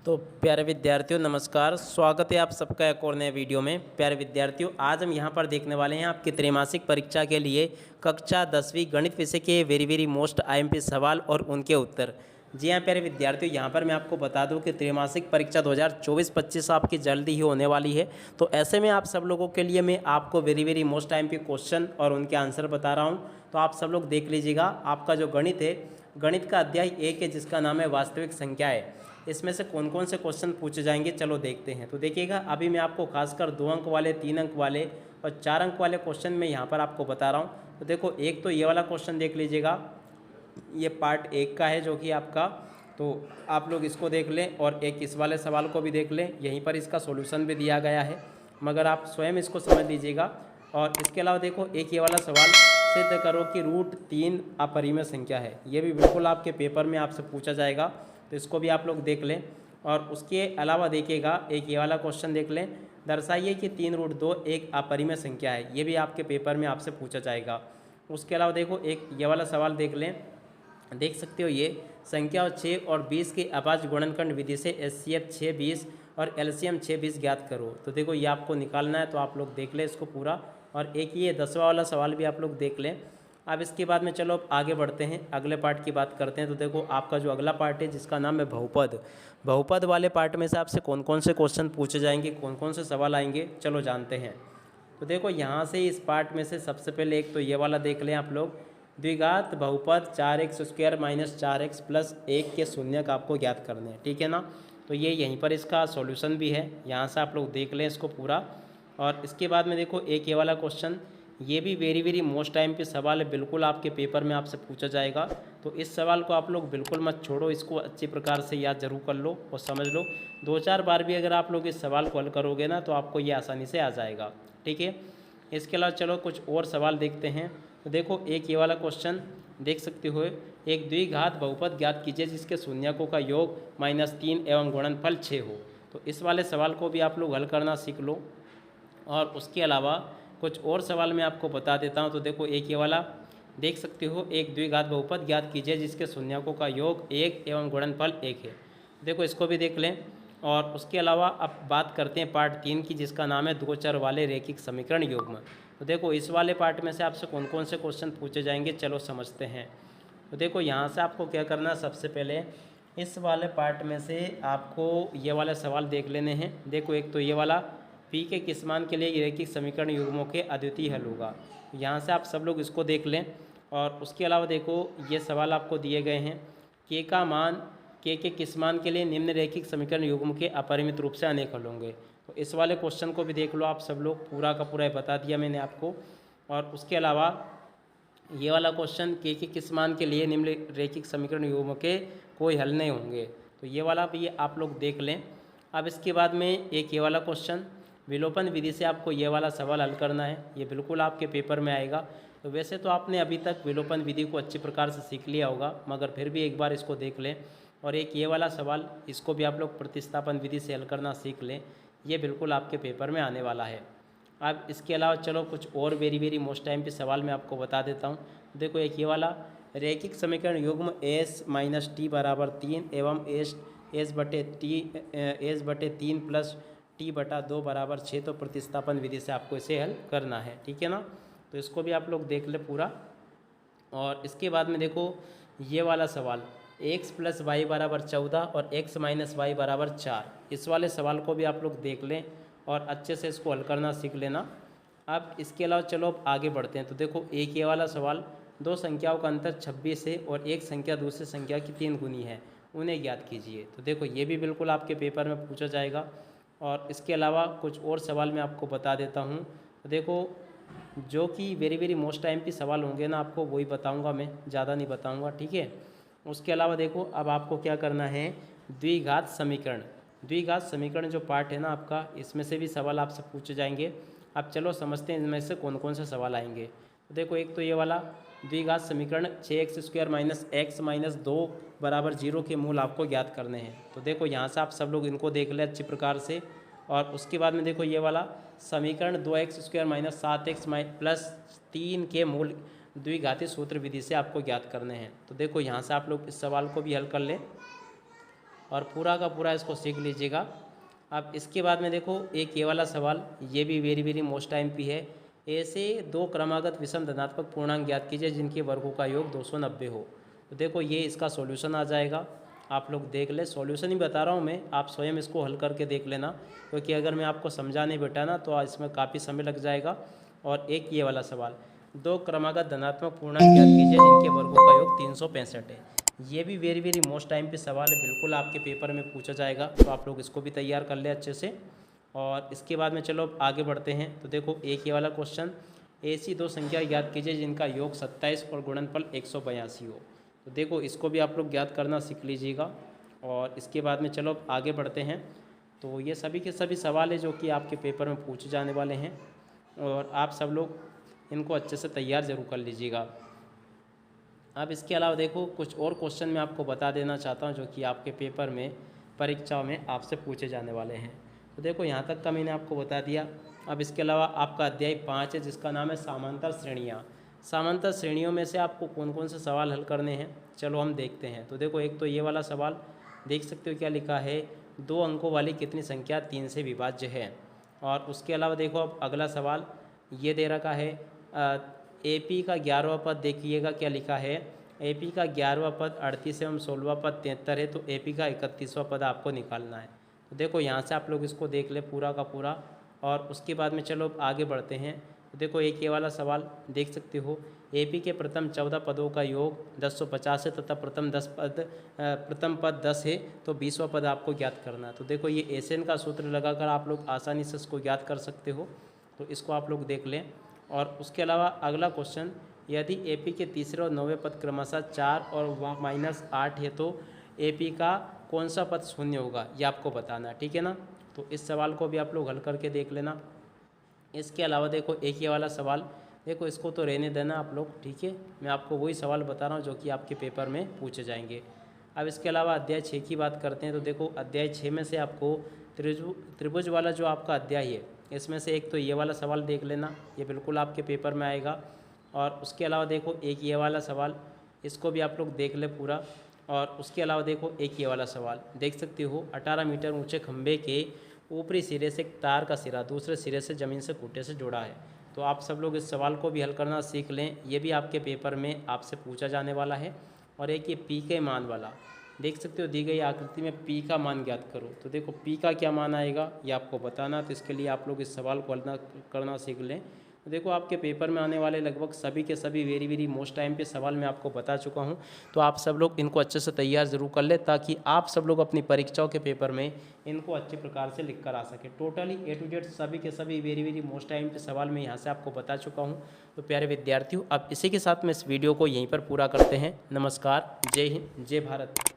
तो प्यारे विद्यार्थियों नमस्कार, स्वागत है आप सबका एक और नए वीडियो में। प्यारे विद्यार्थियों, आज हम यहाँ पर देखने वाले हैं आपकी त्रैमासिक परीक्षा के लिए कक्षा 10वीं गणित विषय के वेरी मोस्ट आईएमपी सवाल और उनके उत्तर। जी हाँ प्यारे विद्यार्थियों, यहाँ पर मैं आपको बता दूं कि त्रैमासिक परीक्षा 2024-25 आपकी जल्दी ही होने वाली है। तो ऐसे में आप सब लोगों के लिए मैं आपको वेरी मोस्ट आईएमपी क्वेश्चन और उनके आंसर बता रहा हूँ। तो आप सब लोग देख लीजिएगा। आपका जो गणित है, गणित का अध्याय 1 है जिसका नाम है वास्तविक संख्याएं। इसमें से कौन कौन से क्वेश्चन पूछे जाएंगे चलो देखते हैं। तो देखिएगा, अभी मैं आपको खासकर 2 अंक वाले, 3 अंक वाले और 4 अंक वाले क्वेश्चन मैं यहाँ पर आपको बता रहा हूँ। तो देखो, एक तो ये वाला क्वेश्चन देख लीजिएगा, ये पार्ट 1 का है जो कि आपका, तो आप लोग इसको देख लें और एक इस वाले सवाल को भी देख लें। यहीं पर इसका सॉल्यूशन भी दिया गया है, मगर आप स्वयं इसको समझ लीजिएगा। और इसके अलावा देखो, एक ये वाला सवाल, सिद्ध करो कि √3 अपरिमेय संख्या है। ये भी बिल्कुल आपके पेपर में आपसे पूछा जाएगा, तो इसको भी आप लोग देख लें। और उसके अलावा देखिएगा, एक ये वाला क्वेश्चन देख लें, दर्शाइए कि 3√2 एक अपरिमेय संख्या है। ये भी आपके पेपर में आपसे पूछा जाएगा। उसके अलावा देखो, एक ये वाला सवाल देख लें, देख सकते हो, ये संख्या 6 और 20 की अभाज्य गुणनखंड विधि से एचसीएफ 6, 20 और एलसीएम 6, 20 ज्ञात करो। तो देखो, ये आपको निकालना है, तो आप लोग देख लें इसको पूरा। और एक ये 10वां वाला सवाल भी आप लोग देख लें। अब इसके बाद में चलो अब आगे बढ़ते हैं, अगले पार्ट की बात करते हैं। तो देखो, आपका जो अगला पार्ट है जिसका नाम है बहुपद, बहुपद वाले पार्ट में से आपसे कौन कौन से क्वेश्चन पूछे जाएंगे, कौन कौन से सवाल आएंगे, चलो जानते हैं। तो देखो, यहाँ से इस पार्ट में से सबसे पहले एक तो ये वाला देख लें आप लोग, द्विघात बहुपद 4x² - 4x + 1 के शून्य का आपको ज्ञात करने हैं, ठीक है ना। तो ये यहीं पर इसका सॉल्यूशन भी है, यहाँ से आप लोग देख लें इसको पूरा। और इसके बाद में देखो, एक ये वाला क्वेश्चन, ये भी वेरी मोस्ट टाइम पे सवाल है, बिल्कुल आपके पेपर में आपसे पूछा जाएगा। तो इस सवाल को आप लोग बिल्कुल मत छोड़ो, इसको अच्छी प्रकार से याद जरूर कर लो और समझ लो। 2-4 बार भी अगर आप लोग इस सवाल को हल करोगे ना, तो आपको ये आसानी से आ जाएगा, ठीक है। इसके अलावा चलो कुछ और सवाल देखते हैं। तो देखो, एक ये वाला क्वेश्चन देख सकते हो, एक द्विघात बहुपद ज्ञात कीजिए जिसके शून्यकों का योग -3 एवं गुणनफल 6 हो। तो इस वाले सवाल को भी आप लोग हल करना सीख लो। और उसके अलावा कुछ और सवाल मैं आपको बता देता हूं। तो देखो, एक ये वाला देख सकते हो, एक द्विघात बहुपद ज्ञात कीजिए जिसके शून्यकों का योग 1 एवं गुणनफल 1 है। देखो, इसको भी देख लें। और उसके अलावा अब बात करते हैं पार्ट 3 की, जिसका नाम है दो चर वाले रैखिक समीकरण युग्म। तो देखो, इस वाले पार्ट में से आपसे कौन कौन से क्वेश्चन पूछे जाएंगे चलो समझते हैं। तो देखो, यहाँ से आपको क्या करना है, सबसे पहले इस वाले पार्ट में से आपको ये वाले सवाल देख लेने हैं। देखो, एक तो ये वाला, पी के किस मान के लिए रैखिक समीकरण युग्मों के अद्वितीय हल होगा। यहाँ से आप सब लोग इसको देख लें। और उसके अलावा देखो, ये सवाल आपको दिए गए हैं, के का मान, के किस मान के लिए निम्न रैखिक समीकरण युग्म के अपरिमित रूप से अनेक हल होंगे। तो इस वाले क्वेश्चन को भी देख लो आप सब लोग, पूरा का पूरा बता दिया मैंने आपको। और उसके अलावा ये वाला क्वेश्चन, के किस मान के लिए निम्न रैखिक समीकरण युग्म के कोई हल नहीं होंगे। तो ये वाला भी आप लोग देख लें। अब इसके बाद में एक ये वाला क्वेश्चन, विलोपन विधि से आपको ये वाला सवाल हल करना है। ये बिल्कुल आपके पेपर में आएगा। तो वैसे तो आपने अभी तक विलोपन विधि को अच्छी प्रकार से सीख लिया होगा, मगर फिर भी एक बार इसको देख लें। और एक ये वाला सवाल, इसको भी आप लोग प्रतिस्थापन विधि से हल करना सीख लें। ये बिल्कुल आपके पेपर में आने वाला है। अब इसके अलावा चलो कुछ और वेरी मोस्ट टाइम पे सवाल मैं आपको बता देता हूँ। देखो, एक ये वाला, रैखिक समीकरण युग्म s - t = 3 एवं s/3 + t/2 = 6। तो प्रतिस्थापन विधि से आपको इसे हल करना है, ठीक है ना। तो इसको भी आप लोग देख ले पूरा। और इसके बाद में देखो, ये वाला सवाल, x + y = 14 और x - y = 4। इस वाले सवाल को भी आप लोग देख लें और अच्छे से इसको हल करना सीख लेना। अब इसके अलावा चलो अब आगे बढ़ते हैं। तो देखो, एक ये वाला सवाल, दो संख्याओं का अंतर 26 है और एक संख्या दूसरी संख्या की 3 गुनी है, उन्हें ज्ञात कीजिए। तो देखो, ये भी बिल्कुल आपके पेपर में पूछा जाएगा। और इसके अलावा कुछ और सवाल मैं आपको बता देता हूँ। तो देखो, जो कि वेरी मोस्ट टाइम पे सवाल होंगे ना, आपको वही बताऊँगा मैं, ज़्यादा नहीं बताऊँगा, ठीक है। उसके अलावा देखो, अब आपको क्या करना है, द्विघात समीकरण, द्विघात समीकरण जो पार्ट है ना आपका, इसमें से भी सवाल आपसे पूछे जाएंगे। अब चलो समझते हैं इनमें से कौन कौन से सवाल आएंगे। तो देखो, एक तो ये वाला, द्विघात समीकरण 6x² - x - 2 = 0 के मूल आपको ज्ञात करने हैं। तो देखो, यहाँ से आप सब लोग इनको देख लें अच्छी प्रकार से। और उसके बाद में देखो, ये वाला समीकरण 2x² - 7x + 3 के मूल द्विघाती सूत्र विधि से आपको ज्ञात करने हैं। तो देखो, यहाँ से आप लोग इस सवाल को भी हल कर लें। और पूरा का पूरा इसको सीख लीजिएगा। अब इसके बाद में देखो एक ये वाला सवाल, ये भी वेरी वेरी मोस्ट IMP है। ऐसे 2 क्रमागत विषम धनात्मक पूर्णांक ज्ञात कीजिए जिनके वर्गों का योग 290 हो। तो देखो ये इसका सॉल्यूशन आ जाएगा, आप लोग देख ले। सॉल्यूशन ही बता रहा हूँ मैं, आप स्वयं इसको हल करके देख लेना, क्योंककि अगर मैं आपको समझा नहीं बेटा ना तो इसमें काफ़ी समय लग जाएगा। और एक ये वाला सवाल, 2 क्रमागत धनात्मक पूर्णांक ज्ञात कीजिए जिनके वर्गों का योग 365 है। ये भी वेरी वेरी मोस्ट IMP सवाल है, बिल्कुल आपके पेपर में पूछा जाएगा, तो आप लोग इसको भी तैयार कर ले अच्छे से। और इसके बाद में चलो आगे बढ़ते हैं। तो देखो एक ये वाला क्वेश्चन, ऐसी 2 संख्या ज्ञात कीजिए जिनका योग 27 और गुणनफल 182 हो। तो देखो इसको भी आप लोग ज्ञात करना सीख लीजिएगा। और इसके बाद में चलो आगे बढ़ते हैं। तो ये सभी के सभी सवाल है जो कि आपके पेपर में पूछे जाने वाले हैं, और आप सब लोग इनको अच्छे से तैयार ज़रूर कर लीजिएगा। अब इसके अलावा देखो कुछ और क्वेश्चन मैं आपको बता देना चाहता हूँ जो कि आपके पेपर में परीक्षाओं में आपसे पूछे जाने वाले हैं। तो देखो यहाँ तक का मैंने आपको बता दिया। अब इसके अलावा आपका अध्याय 5 है जिसका नाम है समांतर श्रेणियाँ। समांतर श्रेणियों में से आपको कौन कौन से सवाल हल करने हैं, चलो हम देखते हैं। तो देखो एक तो ये वाला सवाल देख सकते हो क्या लिखा है, 2 अंकों वाली कितनी संख्या 3 से विभाज्य है। और उसके अलावा देखो अब अगला सवाल ये दे रखा है, AP का 11वां पद देखिएगा क्या लिखा है। AP का 11वां पद 38 एवं 16वां पद 73 है, तो AP का 31वां पद आपको निकालना है। तो देखो यहाँ से आप लोग इसको देख ले पूरा का पूरा। और उसके बाद में चलो आगे बढ़ते हैं। तो देखो एक ये वाला सवाल देख सकते हो, AP के प्रथम 14 पदों का योग 1050 है तथा प्रथम पद 10 है, तो 20वां पद आपको ज्ञात करना है। तो देखो ये एसएन का सूत्र लगाकर आप लोग आसानी से इसको ज्ञात कर सकते हो, तो इसको आप लोग देख लें। और उसके अलावा अगला क्वेश्चन, यदि AP के तीसरे और 9वें पद क्रमशः 4 और -8 है तो AP का कौन सा पद शून्य होगा, ये आपको बताना है, ठीक है ना। तो इस सवाल को भी आप लोग हल करके देख लेना। इसके अलावा देखो एक ये वाला सवाल, देखो इसको तो रहने देना आप लोग, ठीक है, मैं आपको वही सवाल बता रहा हूँ जो कि आपके पेपर में पूछे जाएंगे। अब इसके अलावा अध्याय 6 की बात करते हैं। तो देखो अध्याय 6 में से आपको त्रिभुज वाला जो आपका अध्याय है इसमें से एक तो ये वाला सवाल देख लेना, ये बिल्कुल आपके पेपर में आएगा। और उसके अलावा देखो एक ये वाला सवाल, इसको भी आप लोग देख ले पूरा। और उसके अलावा देखो एक ये वाला सवाल देख सकते हो, 18 मीटर ऊंचे खंभे के ऊपरी सिरे से एक तार का सिरा दूसरे सिरे से ज़मीन से खूंटे से जुड़ा है। तो आप सब लोग इस सवाल को भी हल करना सीख लें, ये भी आपके पेपर में आपसे पूछा जाने वाला है। और एक ये P के मान वाला देख सकते हो, दी गई आकृति में P का मान ज्ञात करो। तो देखो P का क्या मान आएगा ये आपको बताना, तो इसके लिए आप लोग इस सवाल को हल करना सीख लें। तो देखो आपके पेपर में आने वाले लगभग सभी के सभी वेरी वेरी मोस्ट IMP सवाल मैं आपको बता चुका हूं, तो आप सब लोग इनको अच्छे से तैयार ज़रूर कर ले ताकि आप सब लोग अपनी परीक्षाओं के पेपर में इनको अच्छे प्रकार से लिख कर आ सके। टोटली A to Z सभी के सभी वेरी वेरी मोस्ट IMP सवाल मैं यहाँ से आपको बता चुका हूँ। तो प्यारे विद्यार्थियों, अब इसी के साथ में इस वीडियो को यहीं पर पूरा करते हैं। नमस्कार, जय हिंद, जय भारत।